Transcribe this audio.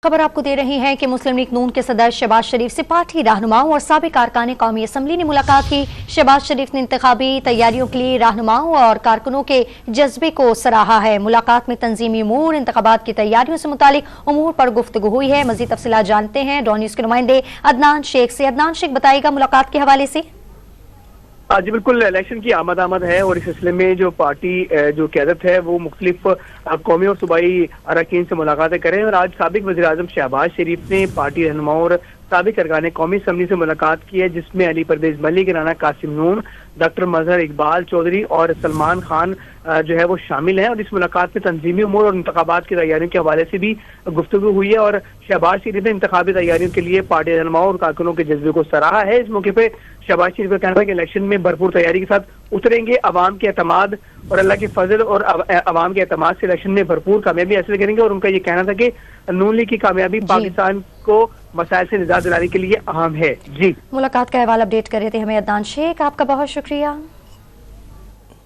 खबर आपको दे रही है कि मुस्लिम लीग नून के सदर शहबाज शरीफ से पार्टी रहनुमाओं और साबिक कारकुन कौमी असम्बली ने मुलाकात की। शहबाज शरीफ ने इंतखाबी तैयारियों के लिए रहनुमाओं और कारकुनों के जज्बे को सराहा है। मुलाकात में तंजीमी उमूर, इंतखाबात की तैयारियों से मुतालिक उमूर पर गुफ्तगू हुई है। मजीद तफसीलात जानते हैं डॉन न्यूज के नुमाइंदे अदनान शेख से। अदनान शेख, बताइएगा मुलाकात के हवाले से। जी बिल्कुल, इलेक्शन की आमद है और इस सिलसिले में जो पार्टी जो क़यादत है वो मुख्तलिफ कौमी और सूबाई अरकान से मुलाकातें करें। और आज साबिक वज़ीर-ए-आज़म शहबाज शरीफ ने पार्टी रहनुमाओं और साबिक अरकान कौमी असम्बली से मुलाकात की है, जिसमें अली परवेज़ मलिक, राना कासिम नून, डॉक्टर मजहर इकबाल चौधरी और सलमान खान जो है वो शामिल हैं। और इस मुलाकात में तंजीमी उमूर और इंतखाबात की तैयारियों के हवाले से भी गुफ्तगू हुई है। और शहबाज शरीफ ने इंतखाबी तैयारियों के लिए पार्टी रहनुमाओं और कारकुनों के जज्बे को सराहा है। इस मौके पर शहबाज शरीफ का कहना है कि इलेक्शन में भरपूर तैयारी के साथ उतरेंगे, अवाम के एतमाद और अल्लाह के फजल और अवाम के एतमाद से इलेक्शन में भरपूर कामयाबी हासिल करेंगे। और उनका ये कहना था कि नून लीग की कामयाबी पाकिस्तान को मसाइल से निजात दिलाने के लिए अहम है। जी, मुलाकात का अहवाल अपडेट कर रहे थे हमें अदनान शेख, आपका बहुत शुक्रिया।